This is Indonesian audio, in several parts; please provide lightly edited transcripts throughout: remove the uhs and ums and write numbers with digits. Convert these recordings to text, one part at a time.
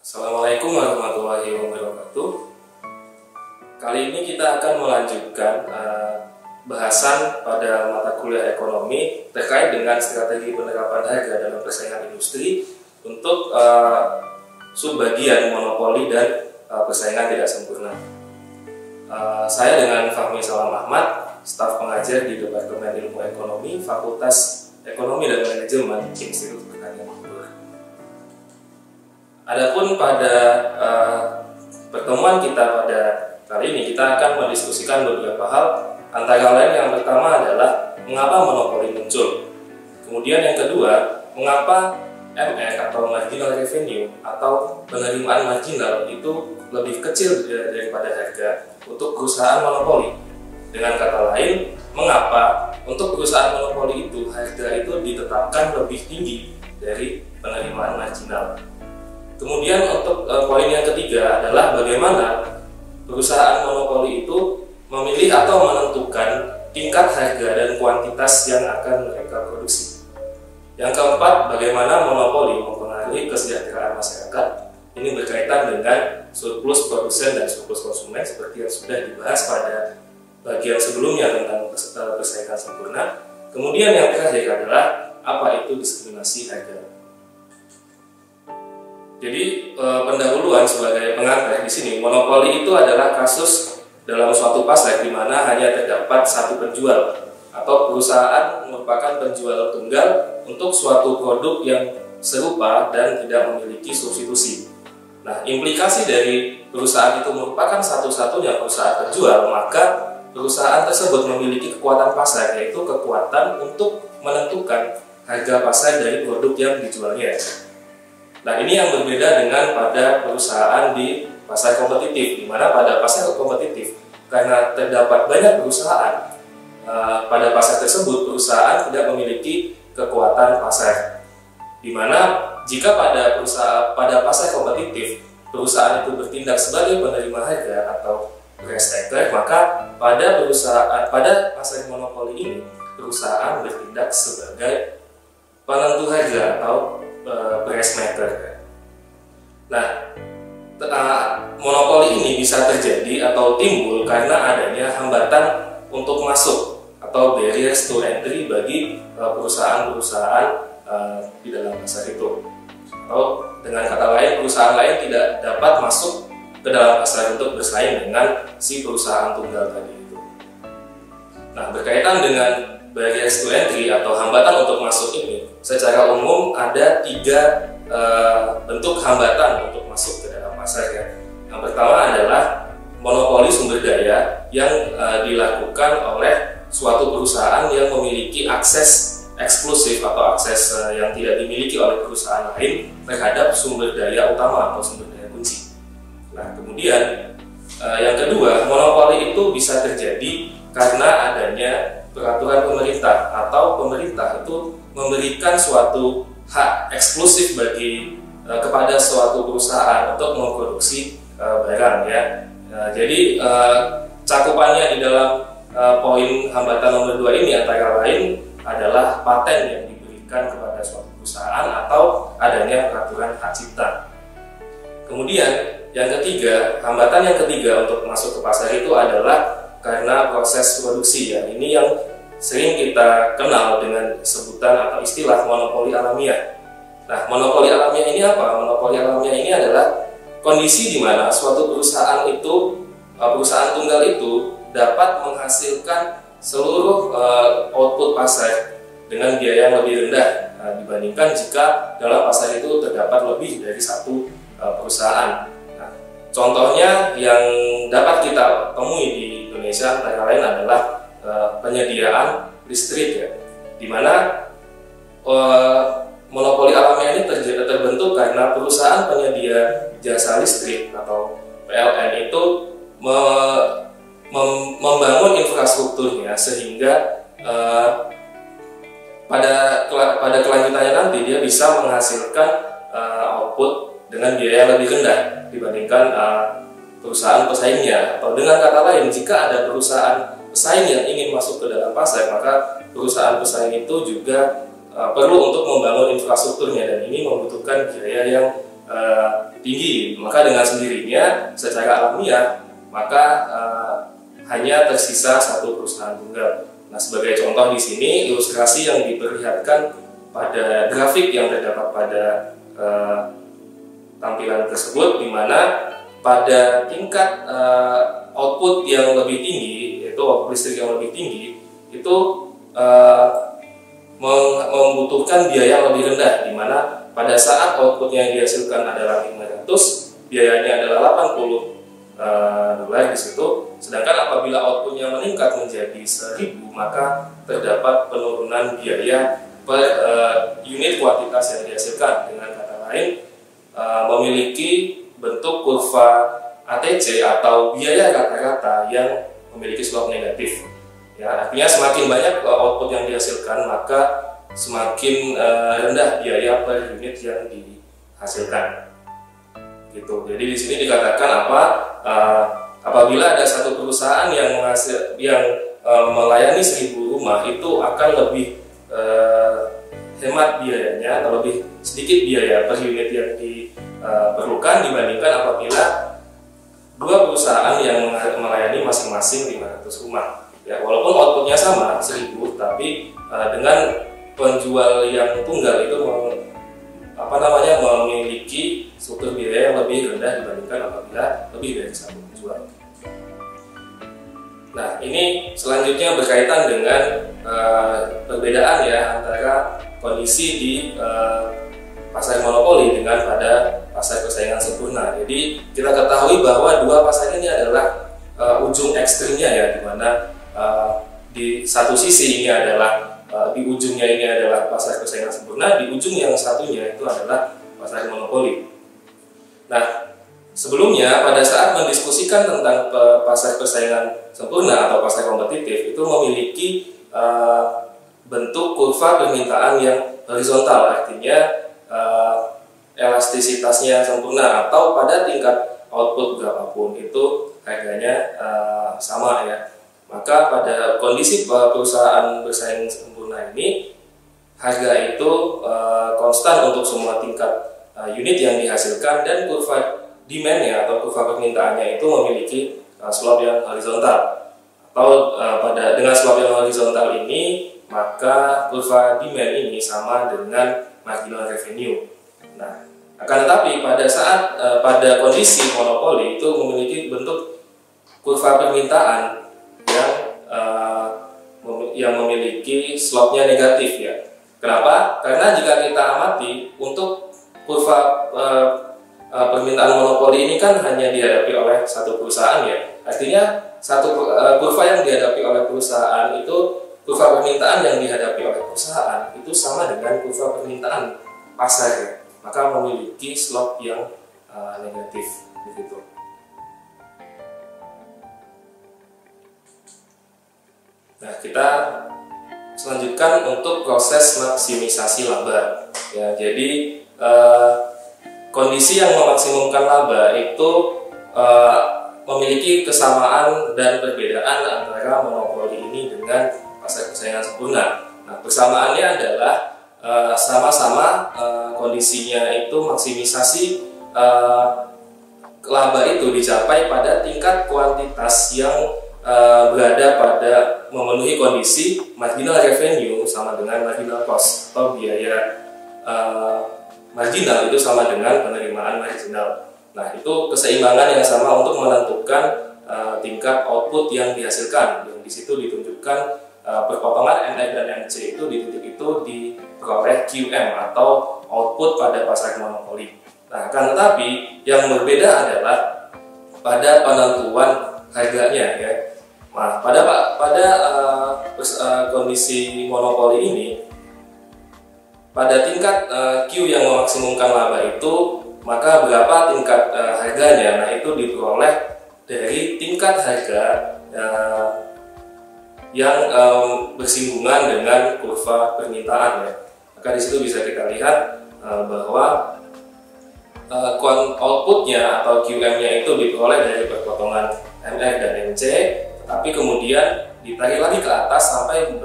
Assalamualaikum warahmatullahi wabarakatuh. Kali ini kita akan melanjutkan bahasan pada mata kuliah ekonomi terkait dengan strategi penerapan harga dalam persaingan industri untuk subbagian monopoli dan persaingan tidak sempurna. Saya dengan Fahmi Salam Ahmad, staf pengajar di Departemen Ilmu Ekonomi, Fakultas Ekonomi dan Manajemen Institut Pertanian Bogor. Adapun pada pertemuan kita pada kali ini, kita akan mendiskusikan beberapa hal, antara lain yang pertama adalah mengapa monopoli muncul. Kemudian yang kedua, mengapa MR atau marginal revenue atau penerimaan marginal itu lebih kecil daripada harga untuk perusahaan monopoli. Dengan kata lain, mengapa untuk perusahaan monopoli itu harga itu ditetapkan lebih tinggi dari penerimaan marginal. Kemudian untuk poin yang ketiga adalah bagaimana perusahaan monopoli itu memilih atau menentukan tingkat harga dan kuantitas yang akan mereka produksi. Yang keempat, bagaimana monopoli mempengaruhi kesejahteraan masyarakat. Ini berkaitan dengan surplus produsen dan surplus konsumen seperti yang sudah dibahas pada bagian sebelumnya tentang persaingan sempurna. Kemudian yang terakhir adalah apa itu diskriminasi harga. Jadi pendahuluan sebagai pengantar di sini, monopoli itu adalah kasus dalam suatu pasar di mana hanya terdapat satu penjual atau perusahaan merupakan penjual tunggal untuk suatu produk yang serupa dan tidak memiliki substitusi. Nah, implikasi dari perusahaan itu merupakan satu-satunya perusahaan penjual, maka perusahaan tersebut memiliki kekuatan pasar, yaitu kekuatan untuk menentukan harga pasar dari produk yang dijualnya. Nah, ini yang berbeda dengan pada perusahaan di pasar kompetitif, di mana pada pasar kompetitif, karena terdapat banyak perusahaan, pada pasar tersebut perusahaan tidak memiliki kekuatan pasar. Di mana jika pada pasar kompetitif perusahaan itu bertindak sebagai penerima harga atau price taker, maka pada pasar monopoli ini perusahaan bertindak sebagai penentu harga atau price maker. Nah, monopoli ini bisa terjadi atau timbul karena adanya hambatan untuk masuk atau barriers to entry bagi perusahaan-perusahaan di dalam pasar itu. Atau dengan kata lain, perusahaan lain tidak dapat masuk ke dalam pasar untuk bersaing dengan si perusahaan tunggal tadi itu. Nah, berkaitan dengan barriers to entry atau hambatan untuk masuk ini, secara umum ada tiga bentuk hambatan untuk masuk ke dalam pasar ya. Yang pertama adalah monopoli sumber daya yang dilakukan oleh suatu perusahaan yang memiliki akses eksklusif atau akses yang tidak dimiliki oleh perusahaan lain terhadap sumber daya utama atau sumber daya kunci. Nah, kemudian yang kedua, monopoli itu bisa terjadi karena adanya peraturan pemerintah atau pemerintah itu memberikan suatu hak eksklusif kepada suatu perusahaan untuk memproduksi barang ya. Jadi cakupannya di dalam poin hambatan nomor 2 ini antara lain adalah paten yang diberikan kepada suatu perusahaan atau adanya peraturan hak cipta. Kemudian yang ketiga, hambatan yang ketiga untuk masuk ke pasar itu adalah karena proses produksi ya. Ini yang sering kita kenal dengan sebutan atau istilah monopoli alamiah. Nah, monopoli alamiah ini apa? Monopoli alamiah ini adalah kondisi di mana suatu perusahaan tunggal itu dapat menghasilkan seluruh output pasar dengan biaya yang lebih rendah dibandingkan jika dalam pasar itu terdapat lebih dari satu perusahaan. Nah, contohnya yang dapat kita temui di Indonesia antara lain adalah penyediaan listrik ya, di mana monopoli alamiah ini terbentuk karena perusahaan penyedia jasa listrik atau PLN itu membangun infrastrukturnya sehingga pada kelanjutannya nanti dia bisa menghasilkan output dengan biaya yang lebih rendah dibandingkan perusahaan pesaingnya. Atau dengan kata lain, jika ada perusahaan pesaing yang ingin masuk ke dalam pasar, maka perusahaan pesaing itu juga perlu untuk membangun infrastrukturnya, dan ini membutuhkan biaya yang tinggi dengan sendirinya secara alamiah, maka hanya tersisa satu perusahaan tunggal. Nah, sebagai contoh di sini ilustrasi yang diperlihatkan pada grafik yang terdapat pada tampilan tersebut, di mana pada tingkat output yang lebih tinggi, yaitu output listrik yang lebih tinggi, itu membutuhkan biaya yang lebih rendah, di mana pada saat output yang dihasilkan adalah 500, biayanya adalah 80 dolar di situ. Sedangkan apabila outputnya meningkat menjadi 1000, maka terdapat penurunan biaya per unit kuantitas yang dihasilkan. Dengan kata lain, memiliki bentuk kurva ATC atau biaya rata-rata yang memiliki slope negatif. Ya, artinya semakin banyak output yang dihasilkan, maka semakin rendah biaya per unit yang dihasilkan. Gitu. Jadi di sini dikatakan apa? Apabila ada satu perusahaan yang melayani 1000 rumah, itu akan lebih hemat biayanya atau lebih sedikit biaya per unit yang diperlukan dibandingkan apabila dua perusahaan yang melayani masing-masing 500 rumah. Ya, walaupun outputnya sama 1000, tapi dengan penjual yang tunggal itu memiliki struktur biaya yang lebih rendah dibandingkan apabila lebih dari satu penjual. Nah, ini selanjutnya berkaitan dengan perbedaan ya antara kondisi di pasar monopoli dengan pada pasar persaingan sempurna. Jadi kita ketahui bahwa dua pasar ini adalah ujung ekstrimnya ya, di mana di satu sisi ini adalah di ujungnya ini adalah pasar persaingan sempurna, di ujung yang satunya itu adalah pasar monopoli. Nah, sebelumnya pada saat mendiskusikan tentang pasar persaingan sempurna atau pasar kompetitif, itu memiliki bentuk kurva permintaan yang horizontal, artinya elastisitasnya sempurna atau pada tingkat output berapapun itu harganya sama ya. Maka pada kondisi perusahaan bersaing sempurna ini, harga itu konstan untuk semua tingkat unit yang dihasilkan, dan kurva demand-nya atau kurva permintaannya itu memiliki slope yang horizontal. Atau dengan slope yang horizontal ini, maka kurva demand ini sama dengan marginal revenue. Nah, akan tetapi pada saat pada kondisi monopoli itu memiliki bentuk kurva permintaan yang memiliki slope-nya negatif ya. Kenapa? Karena jika kita amati untuk kurva permintaan monopoli ini kan hanya dihadapi oleh satu perusahaan ya. Artinya satu kurva yang dihadapi oleh perusahaan itu, kurva permintaan yang dihadapi oleh perusahaan itu sama dengan kurva permintaan pasar ya. Maka memiliki slope yang negatif begitu. Nah, kita selanjutkan untuk proses maksimisasi laba. Ya, jadi kondisi yang memaksimumkan laba itu memiliki kesamaan dan perbedaan antara monopoli ini dengan pasar persaingan sempurna. Nah, persamaannya adalah sama-sama kondisinya itu maksimisasi laba itu dicapai pada tingkat kuantitas yang berada pada memenuhi kondisi marginal revenue sama dengan marginal cost atau biaya marginal itu sama dengan penerimaan marginal. Nah, itu keseimbangan yang sama untuk menentukan tingkat output yang dihasilkan. Yang di situ ditunjukkan perpotongan NF dan MC itu di titik itu diperoleh QM atau output pada pasar monopoli. Nah, akan tetapi yang berbeda adalah pada penentuan harganya ya. Nah, pada kondisi monopoli ini, pada tingkat Q yang memaksimumkan laba itu, maka berapa tingkat harganya? Nah, itu diperoleh dari tingkat harga yang bersinggungan dengan kurva permintaan ya. Maka di situ bisa kita lihat bahwa outputnya atau QM-nya itu diperoleh dari perpotongan MR dan MC, tapi kemudian ditarik lagi ke atas sampai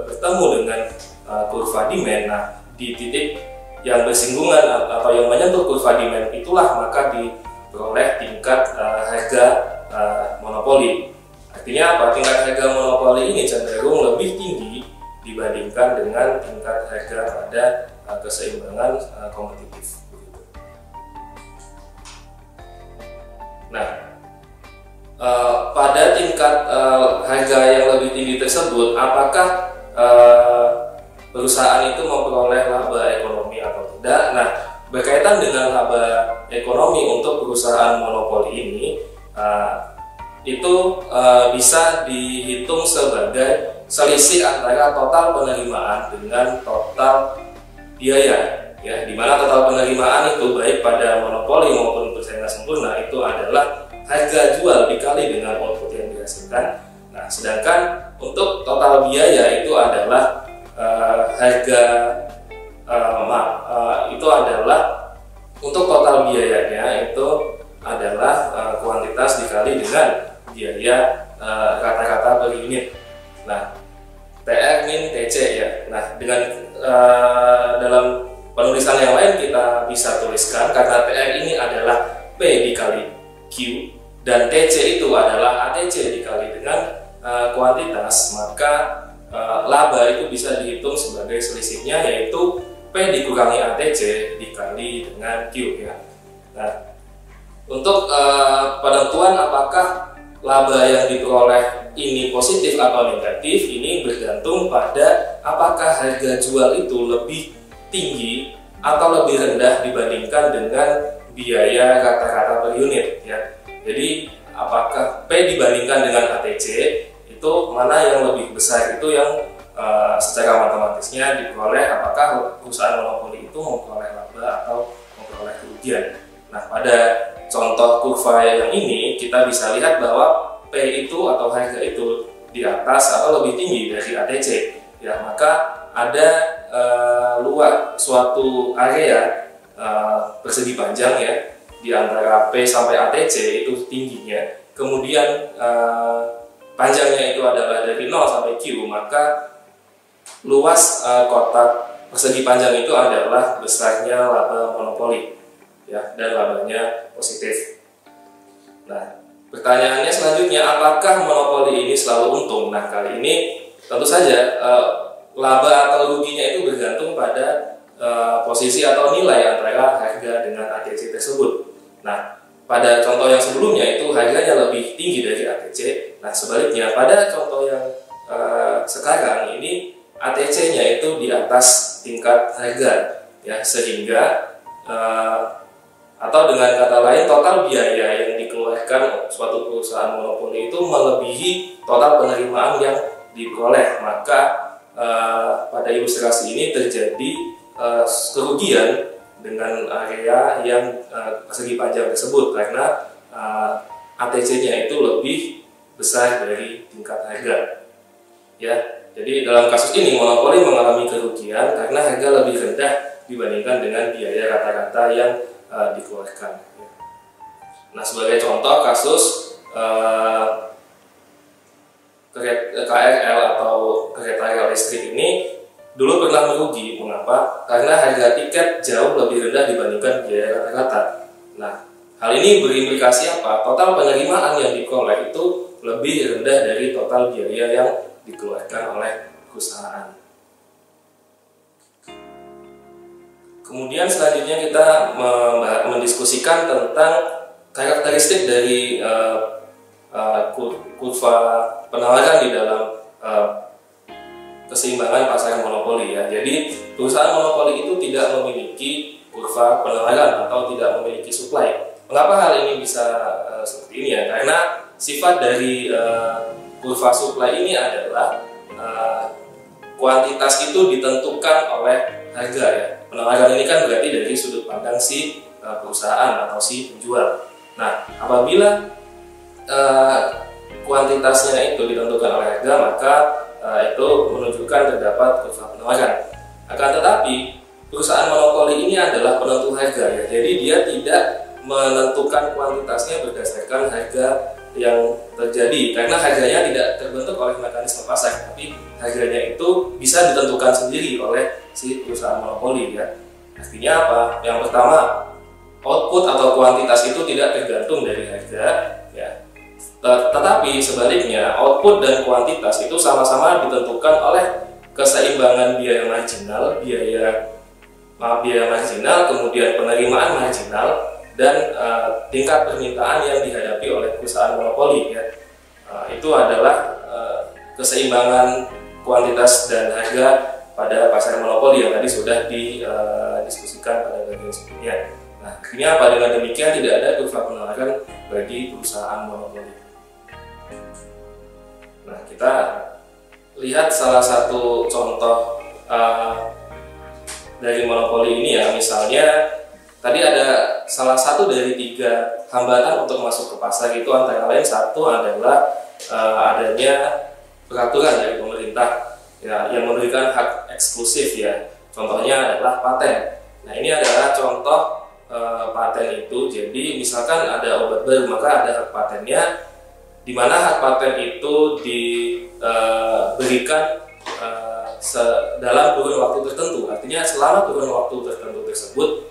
bertemu dengan kurva demand. Nah, di titik yang bersinggungan atau yang menyentuh kurva demand itulah maka memperoleh tingkat harga monopoli. Artinya apa? Tingkat harga monopoli ini cenderung lebih tinggi dibandingkan dengan tingkat harga pada keseimbangan kompetitif. Nah, pada tingkat harga yang lebih tinggi tersebut, apakah perusahaan itu memperoleh laba ekonomi atau tidak? Nah, berkaitan dengan laba ekonomi untuk perusahaan monopoli ini, itu bisa dihitung sebagai selisih antara total penerimaan dengan total biaya, ya, di mana total penerimaan itu baik pada monopoli maupun persaingan sempurna itu adalah harga jual dikali dengan output yang dihasilkan. Nah, sedangkan untuk total biaya itu adalah itu adalah untuk total biayanya itu adalah kuantitas dikali dengan biaya rata-rata per unit. Nah, TR min TC ya. Nah, dengan dalam penulisan yang lain kita bisa tuliskan, karena TR ini adalah P dikali Q dan TC itu adalah ATC dikali dengan kuantitas, maka laba itu bisa dihitung sebagai selisihnya, yaitu P dikurangi ATC dikali dengan Q ya. Nah, untuk penentuan apakah laba yang diperoleh ini positif atau negatif, ini bergantung pada apakah harga jual itu lebih tinggi atau lebih rendah dibandingkan dengan biaya rata-rata per unit ya. Jadi apakah P dibandingkan dengan ATC, itu mana yang lebih besar, itu yang secara matematisnya diperoleh apakah perusahaan monopoli itu memperoleh laba atau memperoleh kerugian. Nah, pada contoh kurva yang ini kita bisa lihat bahwa P itu atau harga itu di atas atau lebih tinggi dari ATC ya, maka ada luas suatu area persegi panjang ya di antara P sampai ATC itu tingginya, kemudian panjangnya itu adalah dari 0 sampai Q, maka luas kotak persegi panjang itu adalah besarnya laba monopoli ya, dan labanya positif. Nah, pertanyaannya selanjutnya, apakah monopoli ini selalu untung? Nah, kali ini tentu saja laba atau ruginya itu bergantung pada posisi atau nilai antara harga dengan ATC tersebut. Nah, pada contoh yang sebelumnya itu harganya lebih tinggi dari ATC. Nah, sebaliknya pada contoh yang sekarang ini ATC-nya itu di atas tingkat harga ya, sehingga atau dengan kata lain total biaya yang dikeluarkan suatu perusahaan monopoli itu melebihi total penerimaan yang diperoleh. Maka pada ilustrasi ini terjadi kerugian dengan area yang persegi panjang tersebut karena ATC-nya itu lebih besar dari tingkat harga. Ya, jadi dalam kasus ini monopoli mengalami kerugian karena harga lebih rendah dibandingkan dengan biaya rata-rata yang dikeluarkan. Nah, sebagai contoh kasus KRL atau kereta rel listrik ini dulu pernah merugi. Mengapa? Karena harga tiket jauh lebih rendah dibandingkan biaya rata-rata. Nah, hal ini berimplikasi apa? Total penerimaan yang diperoleh itu lebih rendah dari total biaya yang dikeluarkan oleh perusahaan. Kemudian selanjutnya kita mendiskusikan tentang karakteristik dari kurva penawaran di dalam keseimbangan pasar monopoli ya. Jadi perusahaan monopoli itu tidak memiliki kurva penawaran atau tidak memiliki supply. Mengapa hal ini bisa seperti ini ya? Karena sifat dari kurva supply ini adalah kuantitas itu ditentukan oleh harga ya. Penawaran ini kan berarti dari sudut pandang si perusahaan atau si penjual. Nah, apabila kuantitasnya itu ditentukan oleh harga, maka itu menunjukkan terdapat kurva penawaran. Akan tetapi perusahaan monopoli ini adalah penentu harga ya. Jadi dia tidak menentukan kuantitasnya berdasarkan harga yang terjadi, karena harganya tidak terbentuk oleh mekanisme pasar, tapi harganya itu bisa ditentukan sendiri oleh si perusahaan monopoli ya. Artinya apa? Yang pertama, output atau kuantitas itu tidak tergantung dari harga, ya. Tetapi sebaliknya output dan kuantitas itu sama-sama ditentukan oleh keseimbangan biaya marginal, kemudian penerimaan marginal, dan tingkat permintaan yang dihadapi oleh perusahaan monopoli, ya. Itu adalah keseimbangan kuantitas dan harga pada pasar monopoli yang tadi sudah didiskusikan pada bagian sebelumnya. Nah, akhirnya apa? Dengan demikian tidak ada kurva penularan bagi perusahaan monopoli. Nah, kita lihat salah satu contoh dari monopoli ini, ya. Misalnya tadi ada salah satu dari 3 hambatan untuk masuk ke pasar, itu antara lain satu adalah adanya peraturan dari pemerintah, ya, yang memberikan hak eksklusif, ya. Contohnya adalah paten. Nah, ini adalah contoh paten itu. Jadi misalkan ada obat baru, maka ada hak patennya, di mana hak paten itu diberikan dalam kurun waktu tertentu. Artinya selama kurun waktu tertentu tersebut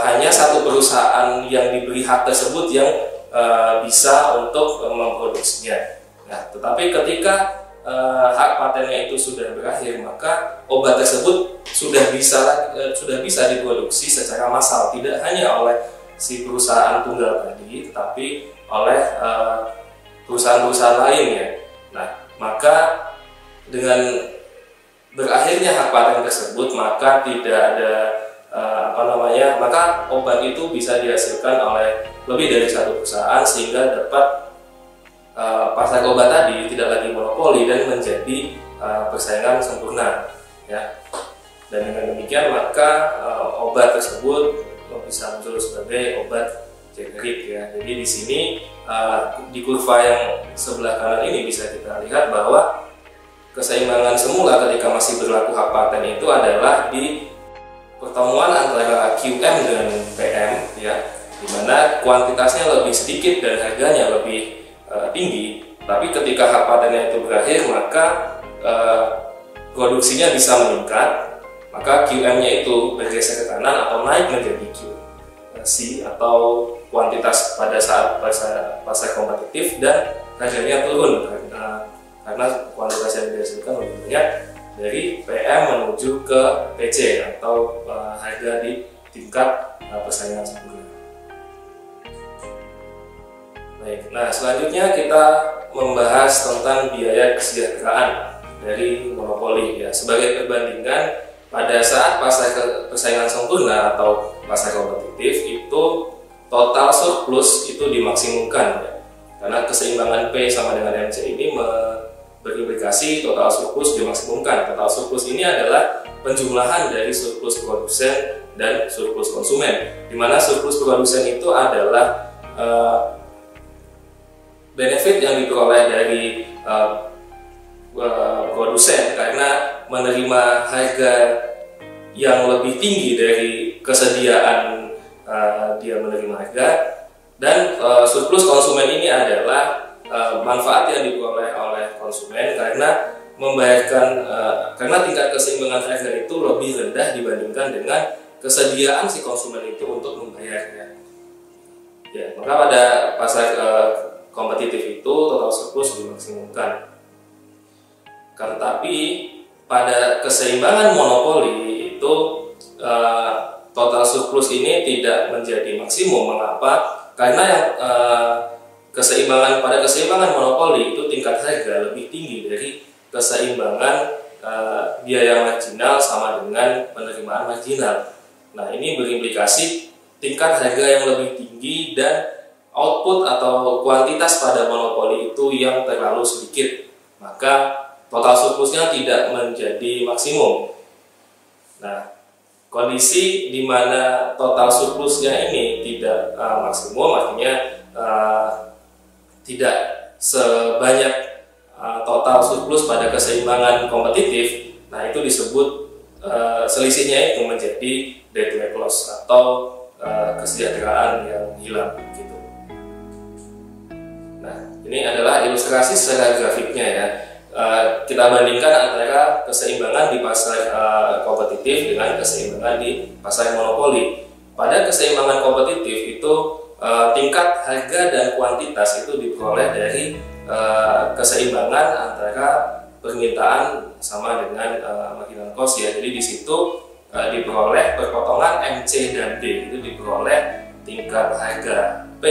hanya satu perusahaan yang diberi hak tersebut yang bisa untuk memproduksinya. Nah, tetapi ketika hak patennya itu sudah berakhir, maka obat tersebut sudah bisa diproduksi secara massal, tidak hanya oleh si perusahaan tunggal tadi, tetapi oleh perusahaan-perusahaan lainnya. Nah, maka dengan berakhirnya hak paten tersebut, maka tidak ada maka obat itu bisa dihasilkan oleh lebih dari satu perusahaan, sehingga dapat pasar obat tadi tidak lagi monopoli dan menjadi persaingan sempurna, ya. Dan dengan demikian maka obat tersebut bisa muncul sebagai obat generik, ya. Jadi di sini di kurva yang sebelah kanan ini bisa kita lihat bahwa keseimbangan semula ketika masih berlaku hak paten itu adalah di pertemuan antara QM dengan PM, ya, di mana kuantitasnya lebih sedikit dan harganya lebih tinggi. Tapi ketika hak patennya itu berakhir, maka produksinya bisa meningkat, maka QM-nya itu bergeser ke kanan atau naik menjadi QC atau kuantitas pada saat pasar kompetitif, dan harganya turun karena kuantitas yang dihasilkan lebih banyak dari PM menuju ke PC atau harga di tingkat persaingan sempurna. Baik, nah selanjutnya kita membahas tentang biaya kesejahteraan dari monopoli, ya. Sebagai perbandingan, pada saat pasar persaingan sempurna atau pasar kompetitif itu total surplus itu dimaksimumkan, ya. Karena keseimbangan P sama dengan MC ini berimplikasi total surplus dimaksimumkan. Total surplus ini adalah penjumlahan dari surplus produsen dan surplus konsumen, di mana surplus produsen itu adalah benefit yang diperoleh dari produsen karena menerima harga yang lebih tinggi dari kesediaan dia menerima harga, dan surplus konsumen ini adalah manfaat yang diperoleh oleh konsumen karena membayarkan karena tingkat keseimbangan harga itu lebih rendah dibandingkan dengan kesediaan si konsumen itu untuk membayarnya. Ya, maka pada pasar kompetitif itu total surplus dimaksimumkan. Tapi pada keseimbangan monopoli itu total surplus ini tidak menjadi maksimum. Mengapa? Karena yang pada keseimbangan monopoli itu tingkat harga lebih tinggi dari keseimbangan biaya marginal sama dengan penerimaan marginal. Nah, ini berimplikasi tingkat harga yang lebih tinggi dan output atau kuantitas pada monopoli itu yang terlalu sedikit, maka total surplusnya tidak menjadi maksimum. Nah, kondisi di mana total surplusnya ini tidak maksimum, artinya tidak sebanyak total surplus pada keseimbangan kompetitif. Nah, itu disebut selisihnya itu menjadi dead weight loss atau kesejahteraan yang hilang, gitu. Nah, ini adalah ilustrasi secara grafiknya, ya. Kita bandingkan antara keseimbangan di pasar kompetitif dengan keseimbangan di pasar monopoli. pada keseimbangan kompetitif itu tingkat harga dan kuantitas itu diperoleh dari keseimbangan antara permintaan sama dengan marginal cost ya. Jadi di situ diperoleh perpotongan MC dan D itu diperoleh tingkat harga P,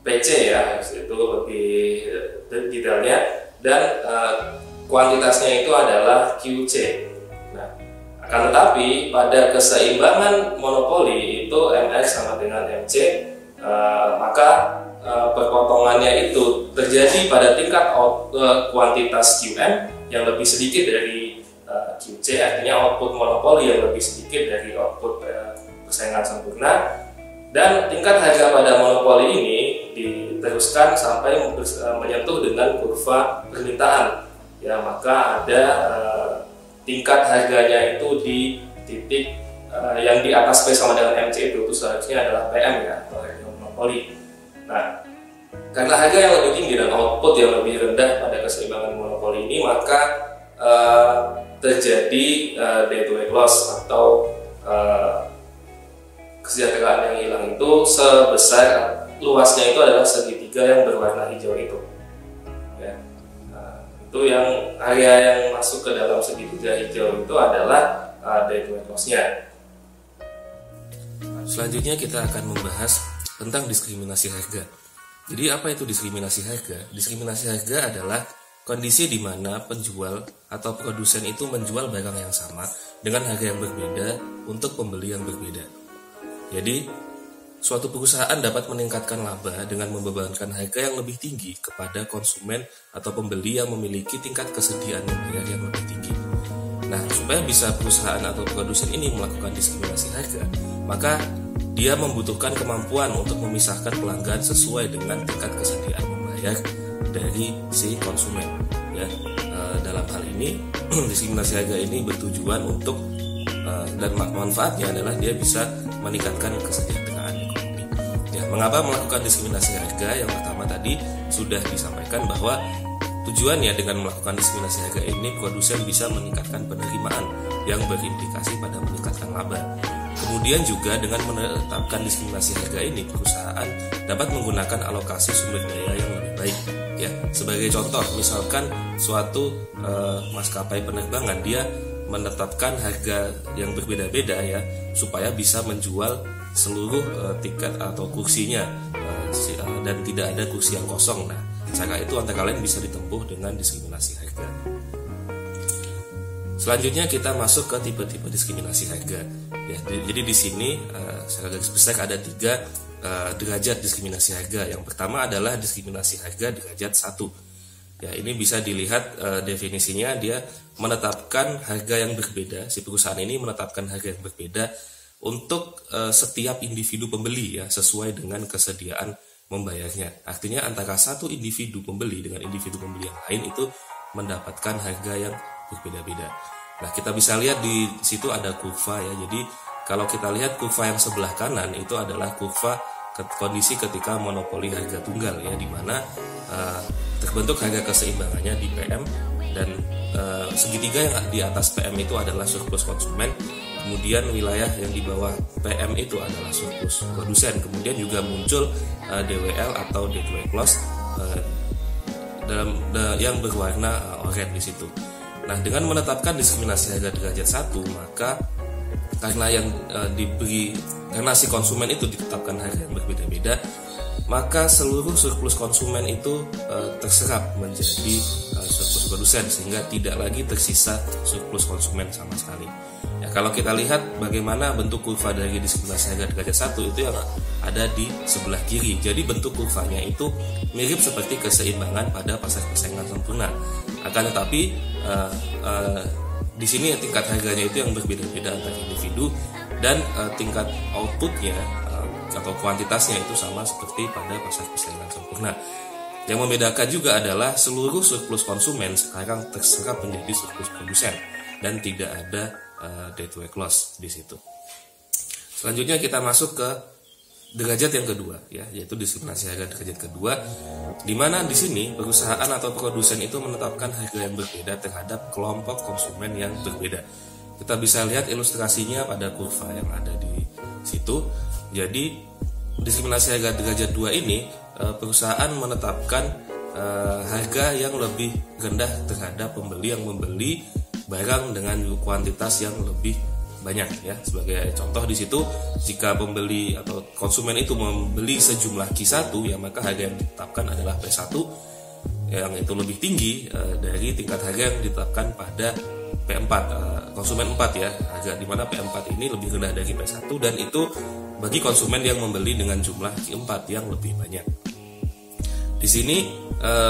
PC ya, itu lebih detailnya, dan kuantitasnya itu adalah QC. Nah, akan tetapi pada keseimbangan monopoli itu MX sama dengan MC, maka perpotongannya itu terjadi pada tingkat kuantitas QM yang lebih sedikit dari QC, artinya output monopoli yang lebih sedikit dari output persaingan sempurna, dan tingkat harga pada monopoli ini diteruskan sampai menyentuh dengan kurva permintaan ya, maka ada tingkat harganya itu di titik yang di atas P sama dengan MC itu seharusnya adalah PM ya, atau harga monopoli. Nah, karena harga yang lebih tinggi dan output yang lebih rendah pada keseimbangan monopoli ini, maka terjadi day-to-day loss atau kesejahteraan yang hilang itu sebesar luasnya itu adalah segitiga yang berwarna hijau itu ya. Itu yang area yang masuk ke dalam segitiga hijau itu adalah day-to-day loss-nya. Selanjutnya kita akan membahas tentang diskriminasi harga. Jadi apa itu diskriminasi harga? Diskriminasi harga adalah kondisi di mana penjual atau produsen itu menjual barang yang sama dengan harga yang berbeda untuk pembeli yang berbeda. Jadi, suatu perusahaan dapat meningkatkan laba dengan membebankan harga yang lebih tinggi kepada konsumen atau pembeli yang memiliki tingkat kesediaan membayar yang lebih tinggi. Nah, supaya bisa perusahaan atau produsen ini melakukan diskriminasi harga, maka dia membutuhkan kemampuan untuk memisahkan pelanggan sesuai dengan tingkat kesediaan membayar dari si konsumen. Ya, dalam hal ini diskriminasi harga ini bertujuan untuk dan manfaatnya adalah dia bisa meningkatkan kesejahteraan ekonomi. Ya, mengapa melakukan diskriminasi harga? Yang pertama tadi sudah disampaikan bahwa tujuannya dengan melakukan diskriminasi harga ini produsen bisa meningkatkan penerimaan yang berimplikasi pada meningkatkan laba. Kemudian juga dengan menetapkan diskriminasi harga ini, perusahaan dapat menggunakan alokasi sumber daya yang lebih baik. Ya, sebagai contoh, misalkan suatu maskapai penerbangan dia menetapkan harga yang berbeda-beda ya, supaya bisa menjual seluruh tiket atau kursinya dan tidak ada kursi yang kosong. Nah, cara itu antara lain bisa ditempuh dengan diskriminasi harga. Selanjutnya kita masuk ke tipe-tipe diskriminasi harga. Ya, jadi di sini secara garis besar ada 3 derajat diskriminasi harga. Yang pertama adalah diskriminasi harga derajat 1. Ya, ini bisa dilihat definisinya, dia menetapkan harga yang berbeda. Si perusahaan ini menetapkan harga yang berbeda untuk setiap individu pembeli ya, sesuai dengan kesediaan membayarnya. Artinya antara satu individu pembeli dengan individu pembeli yang lain itu mendapatkan harga yang berbeda-beda. Nah, kita bisa lihat di situ ada kurva ya. Jadi kalau kita lihat kurva yang sebelah kanan itu adalah kurva kondisi ketika monopoli harga tunggal ya, di mana terbentuk harga keseimbangannya di PM dan segitiga yang di atas PM itu adalah surplus konsumen, kemudian wilayah yang di bawah PM itu adalah surplus produsen, kemudian juga muncul DWL atau day-to-day loss yang berwarna oranye di situ. Nah, dengan menetapkan diskriminasi harga derajat 1, maka karena karena si konsumen itu ditetapkan harga yang berbeda-beda, maka seluruh surplus konsumen itu terserap menjadi surplus produsen, sehingga tidak lagi tersisa surplus konsumen sama sekali. Ya, kalau kita lihat bagaimana bentuk kurva dari diskriminasi harga derajat 1 itu yang ada di sebelah kiri. Jadi bentuk kurvanya itu mirip seperti keseimbangan pada pasar persaingan sempurna. Akan tetapi di sini tingkat harganya itu yang berbeda-beda antar individu, dan tingkat outputnya atau kuantitasnya itu sama seperti pada pasar persaingan sempurna. Yang membedakan juga adalah seluruh surplus konsumen sekarang terserap menjadi surplus produsen dan tidak ada day-to-day loss di situ. Selanjutnya kita masuk ke derajat yang kedua ya, yaitu diskriminasi harga derajat kedua, di mana di sini perusahaan atau produsen itu menetapkan harga yang berbeda terhadap kelompok konsumen yang berbeda. Kita bisa lihat ilustrasinya pada kurva yang ada di situ. Jadi diskriminasi harga derajat 2 ini perusahaan menetapkan harga yang lebih rendah terhadap pembeli yang membeli barang dengan kuantitas yang lebih banyak ya. Sebagai contoh di situ, jika pembeli atau konsumen itu membeli sejumlah Q1 ya, maka harga yang ditetapkan adalah P1 yang itu lebih tinggi dari tingkat harga yang ditetapkan pada P4 konsumen 4 ya, harga di mana P4 ini lebih rendah dari P1 dan itu bagi konsumen yang membeli dengan jumlah Q4 yang lebih banyak. Di sini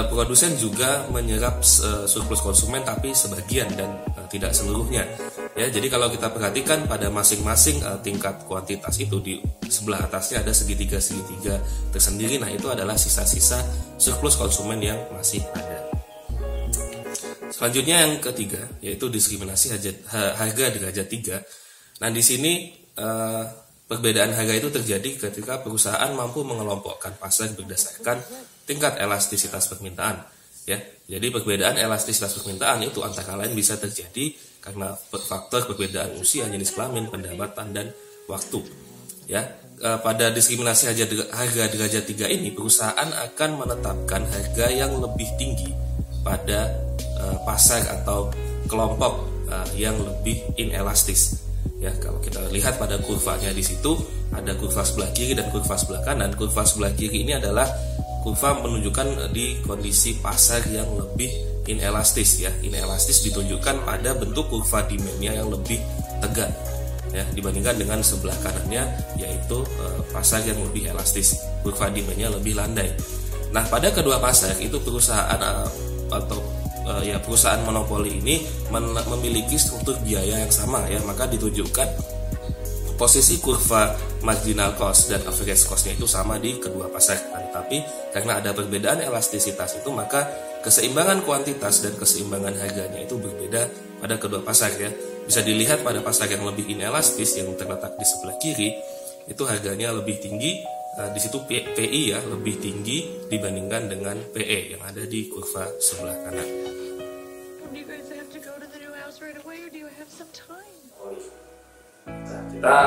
produsen juga menyerap surplus konsumen tapi sebagian dan tidak seluruhnya. Ya, jadi kalau kita perhatikan pada masing-masing tingkat kuantitas itu di sebelah atasnya ada segitiga tersendiri. Nah, itu adalah sisa-sisa surplus konsumen yang masih ada. Selanjutnya yang ketiga yaitu diskriminasi harga derajat 3. Nah, di sini perbedaan harga itu terjadi ketika perusahaan mampu mengelompokkan pasar berdasarkan tingkat elastisitas permintaan. Ya, jadi perbedaan elastisitas permintaan itu antara lain bisa terjadi karena faktor perbedaan usia, jenis kelamin, pendapatan dan waktu. Ya, pada diskriminasi harga derajat 3 ini perusahaan akan menetapkan harga yang lebih tinggi pada pasar atau kelompok yang lebih inelastis. Ya, kalau kita lihat pada kurvanya di situ ada kurva sebelah kiri dan kurva sebelah kanan. Kurva sebelah kiri ini adalah kurva menunjukkan di kondisi pasar yang lebih inelastis ya. Inelastis ditunjukkan pada bentuk kurva demand-nya yang lebih tegak ya dibandingkan dengan sebelah kanannya yaitu pasar yang lebih elastis. Kurva demand-nya lebih landai. Nah, pada kedua pasar itu perusahaan perusahaan monopoli ini memiliki struktur biaya yang sama ya, maka ditunjukkan posisi kurva marginal cost dan average cost-nya itu sama di kedua pasar. Tetapi karena ada perbedaan elastisitas itu, maka keseimbangan kuantitas dan keseimbangan harganya itu berbeda pada kedua pasar ya. Bisa dilihat pada pasar yang lebih inelastis yang terletak di sebelah kiri, itu harganya lebih tinggi, di situ PI ya lebih tinggi dibandingkan dengan PE yang ada di kurva sebelah kanan. Nah, kita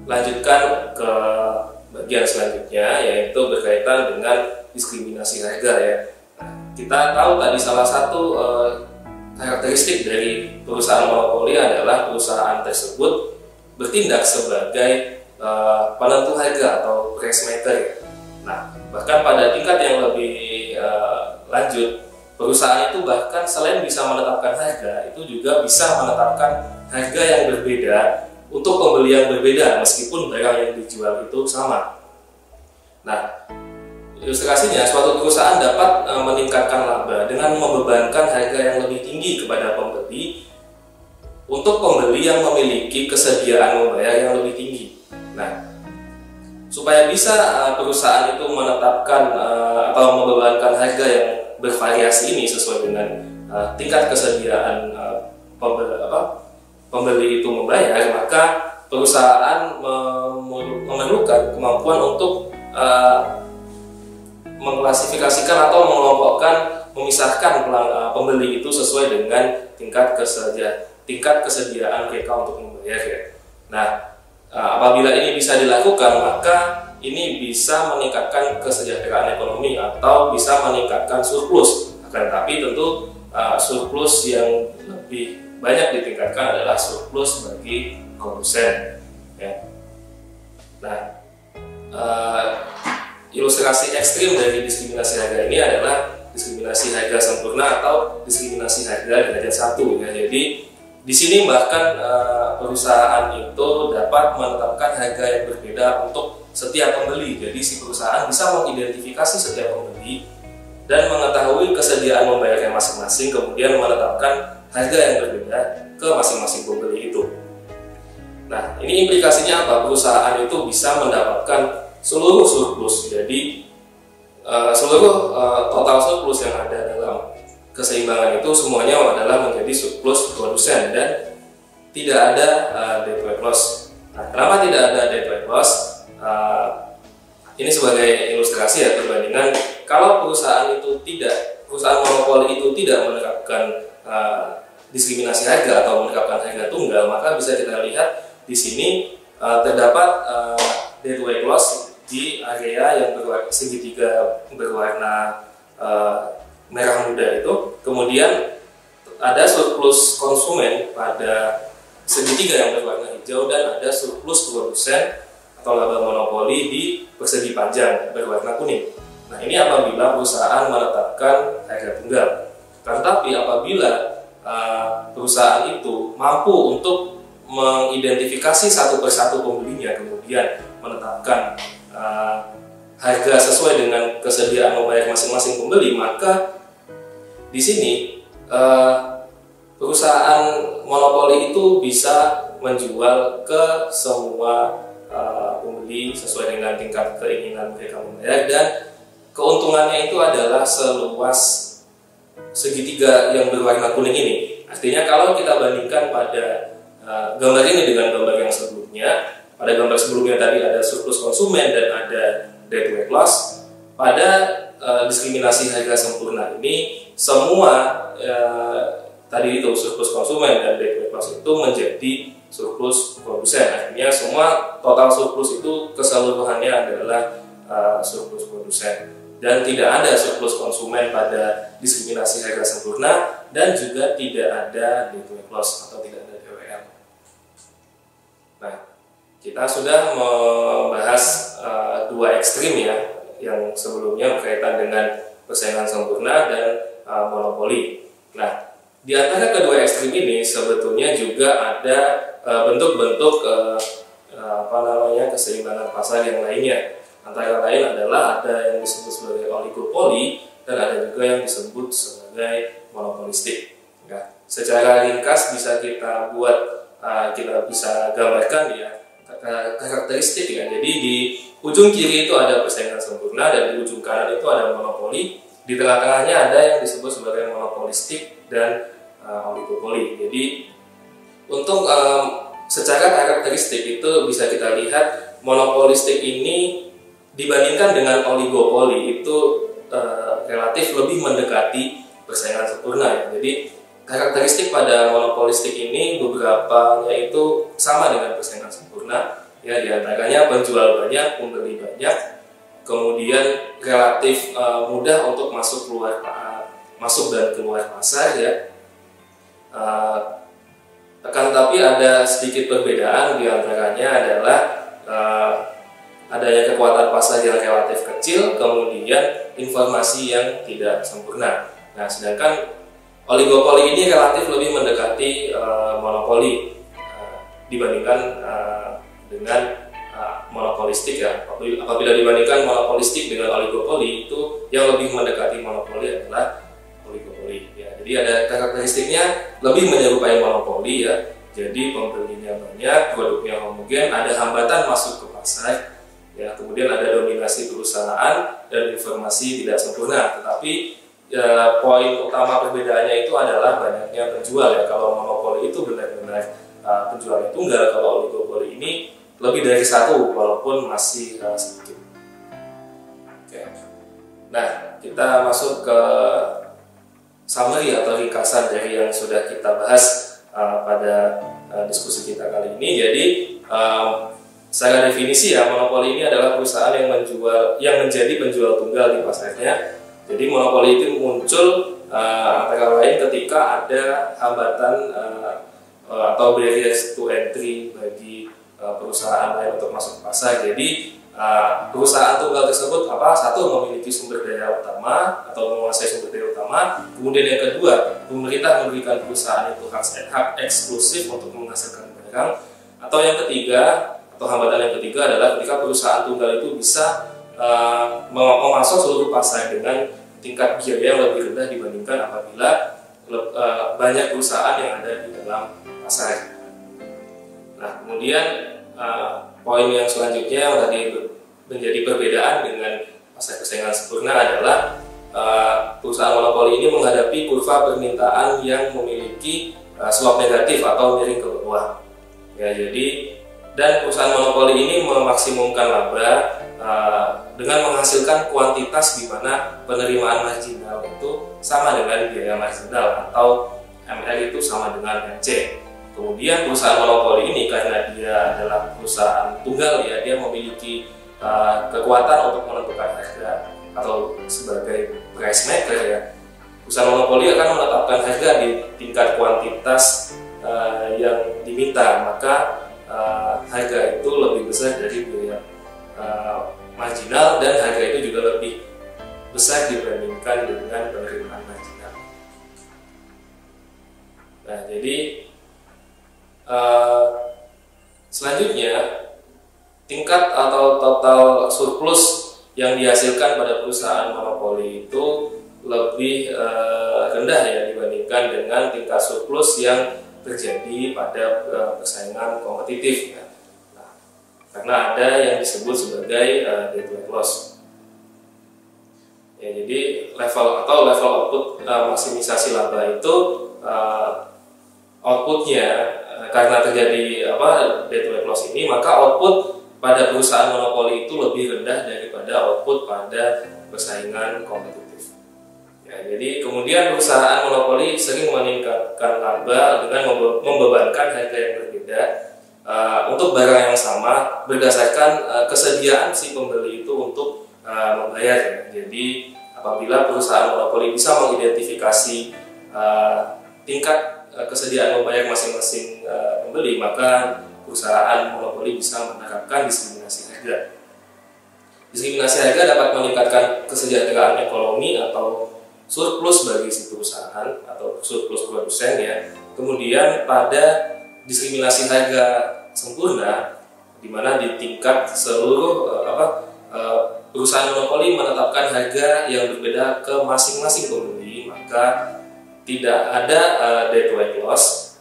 lanjutkan ke bagian selanjutnya yaitu berkaitan dengan diskriminasi harga ya. Nah, kita tahu tadi salah satu karakteristik dari perusahaan monopoli adalah perusahaan tersebut bertindak sebagai penentu harga atau price maker. Nah, bahkan pada tingkat yang lebih lanjut, perusahaan itu bahkan selain bisa menetapkan harga, itu juga bisa menetapkan harga yang berbeda untuk pembeli yang berbeda meskipun barang yang dijual itu sama. Nah, ilustrasinya suatu perusahaan dapat meningkatkan laba dengan membebankan harga yang lebih tinggi kepada pembeli untuk pembeli yang memiliki kesediaan membayar yang lebih tinggi. Nah, supaya bisa perusahaan itu menetapkan atau membebankan harga yang bervariasi ini sesuai dengan tingkat kesediaan pembeli itu membayar, maka perusahaan memerlukan kemampuan untuk mengklasifikasikan atau mengelompokkan, memisahkan pembeli itu sesuai dengan tingkat kesediaan mereka untuk membayar ya. Nah, apabila ini bisa dilakukan, maka ini bisa meningkatkan kesejahteraan ekonomi atau bisa meningkatkan surplus. Akan tetapi tentu surplus yang lebih banyak ditingkatkan adalah surplus bagi produsen. Ya. Nah, ilustrasi ekstrim dari diskriminasi harga ini adalah diskriminasi harga sempurna atau diskriminasi harga derajat 1. Ya. Jadi di sini bahkan perusahaan itu dapat menetapkan harga yang berbeda untuk setiap pembeli. Jadi si perusahaan bisa mengidentifikasi setiap pembeli dan mengetahui kesediaan membayarnya masing-masing, kemudian menetapkan harga yang berbeda ke masing-masing pembeli itu. Nah, ini implikasinya apa? Perusahaan itu bisa mendapatkan seluruh surplus. Jadi seluruh total surplus yang ada dalam keseimbangan itu semuanya adalah menjadi surplus produsen dan tidak ada deadweight loss. Nah, kenapa tidak ada deadweight loss? Ini sebagai ilustrasi ya, perbandingan kalau perusahaan monopoli itu tidak menerapkan diskriminasi harga atau menerapkan harga tunggal, maka bisa kita lihat di sini terdapat deadweight loss di area yang segitiga berwarna merah muda itu. Kemudian ada surplus konsumen pada segitiga yang berwarna hijau, dan ada surplus produsen atau laba monopoli di persegi panjang berwarna kuning. Nah, ini apabila perusahaan menetapkan harga tunggal. Tetapi apabila perusahaan itu mampu untuk mengidentifikasi satu persatu pembelinya, kemudian menetapkan harga sesuai dengan kesediaan membayar masing-masing pembeli, maka di sini perusahaan monopoli itu bisa menjual ke semua pembeli sesuai dengan tingkat keinginan mereka membayar, dan keuntungannya itu adalah seluas segitiga yang berwarna kuning ini. Artinya kalau kita bandingkan pada gambar ini dengan gambar yang sebelumnya, pada gambar sebelumnya tadi ada surplus konsumen dan ada deadweight loss. Pada diskriminasi harga sempurna ini, semua tadi itu surplus konsumen dan deadweight loss itu menjadi surplus produsen. Artinya semua total surplus itu keseluruhannya adalah surplus produsen, dan tidak ada surplus konsumen pada diskriminasi harga sempurna, dan juga tidak ada deadweight loss atau tidak ada DWL. Nah, kita sudah membahas dua ekstrim ya, yang sebelumnya berkaitan dengan persaingan sempurna dan monopoli. Nah, di antara kedua ekstrim ini sebetulnya juga ada bentuk-bentuk keseimbangan pasar yang lainnya. Antara lain adalah ada yang disebut sebagai oligopoli dan ada juga yang disebut sebagai monopolistik. Nah, secara ringkas bisa kita bisa gambarkan ya karakteristik ya. Jadi di ujung kiri itu ada persaingan sempurna dan di ujung kanan itu ada monopoli. Di tengah-tengahnya ada yang disebut sebagai monopolistik dan oligopoli. Jadi untuk secara karakteristik itu bisa kita lihat monopolistik ini dibandingkan dengan oligopoli itu relatif lebih mendekati persaingan sempurna ya. Jadi karakteristik pada monopolistik ini beberapanya itu sama dengan persaingan sempurna ya, diantaranya penjual banyak, pembeli banyak, kemudian relatif mudah untuk masuk dan keluar pasar ya. Akan tetapi ada sedikit perbedaan, diantaranya adalah adanya kekuatan pasar yang relatif kecil, kemudian informasi yang tidak sempurna. Nah, sedangkan oligopoli ini relatif lebih mendekati monopoli dibandingkan dengan monopolistik ya. Apabila dibandingkan monopolistik dengan oligopoli, itu yang lebih mendekati monopoli adalah oligopoli ya. Jadi ada karakteristiknya lebih menyerupai monopoli ya. Jadi pembelinya banyak, produknya homogen, ada hambatan masuk ke pasar ya, kemudian ada dominasi perusahaan dan informasi tidak sempurna. Tetapi poin utama perbedaannya itu adalah banyaknya penjual ya. Kalau monopoli itu benar-benar penjualnya tunggal, kalau oligopoli ini lebih dari satu walaupun masih sedikit. Oke. Nah, kita masuk ke summary atau ringkasan dari yang sudah kita bahas pada diskusi kita kali ini. Jadi secara definisi ya, monopoli ini adalah perusahaan yang menjadi penjual tunggal di pasarnya. Jadi monopoli itu muncul antara lain ketika ada hambatan atau barriers to entry bagi perusahaan lain untuk masuk ke pasar. Jadi perusahaan tunggal tersebut satu memiliki sumber daya utama atau menguasai sumber daya utama. Kemudian yang kedua, pemerintah memberikan perusahaan itu hak eksklusif untuk menghasilkan barang. Atau yang ketiga, atau hambatan yang ketiga adalah ketika perusahaan tunggal itu bisa memasok seluruh pasar dengan tingkat biaya yang lebih rendah dibandingkan apabila banyak perusahaan yang ada di dalam pasar. Nah, kemudian poin yang selanjutnya yang tadi menjadi perbedaan dengan pasar persaingan sempurna adalah perusahaan monopoli ini menghadapi kurva permintaan yang memiliki slope negatif atau miring ke bawah. Ya, jadi dan perusahaan monopoli ini memaksimumkan laba dengan menghasilkan kuantitas di mana penerimaan marginal itu sama dengan biaya marginal atau MR itu sama dengan MC. Kemudian perusahaan monopoli ini karena dia adalah perusahaan tunggal ya, dia memiliki kekuatan untuk menentukan harga atau sebagai price maker ya. Perusahaan monopoli akan menetapkan harga di tingkat kuantitas yang diminta, maka harga itu lebih besar dari biaya marginal, dan harga itu juga lebih besar dibandingkan dengan penerimaan marginal. Nah, jadi selanjutnya tingkat atau total surplus yang dihasilkan pada perusahaan monopoli itu lebih rendah ya dibandingkan dengan tingkat surplus yang terjadi pada persaingan kompetitif ya. Nah, karena ada yang disebut sebagai dead weight loss. Ya, jadi level output maksimisasi laba itu outputnya karena terjadi dead weight loss ini, maka output pada perusahaan monopoli itu lebih rendah daripada output pada persaingan kompetitif. Ya, jadi kemudian perusahaan monopoli sering meningkatkan laba dengan membebankan harga yang berbeda untuk barang yang sama berdasarkan kesediaan si pembeli itu untuk membayar. Jadi apabila perusahaan monopoli bisa mengidentifikasi tingkat kesediaan membayar masing-masing pembeli, maka perusahaan monopoli bisa menerapkan diskriminasi harga. Diskriminasi harga dapat meningkatkan kesejahteraan ekonomi atau surplus bagi si perusahaan atau surplus produsen ya. Kemudian pada diskriminasi harga sempurna, di mana di tingkat seluruh perusahaan monopoli menetapkan harga yang berbeda ke masing-masing pembeli, maka tidak ada dead weight loss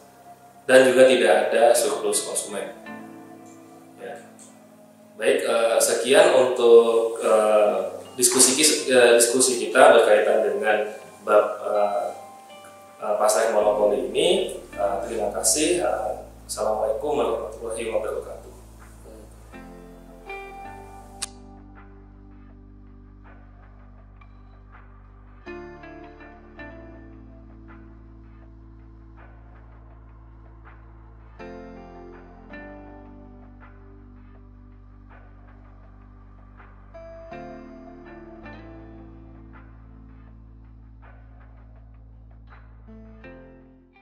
dan juga tidak ada surplus konsumen. Ya. Baik, sekian untuk diskusi kita berkaitan dengan bab pasar monopoli ini. Terima kasih. Assalamualaikum warahmatullahi wabarakatuh.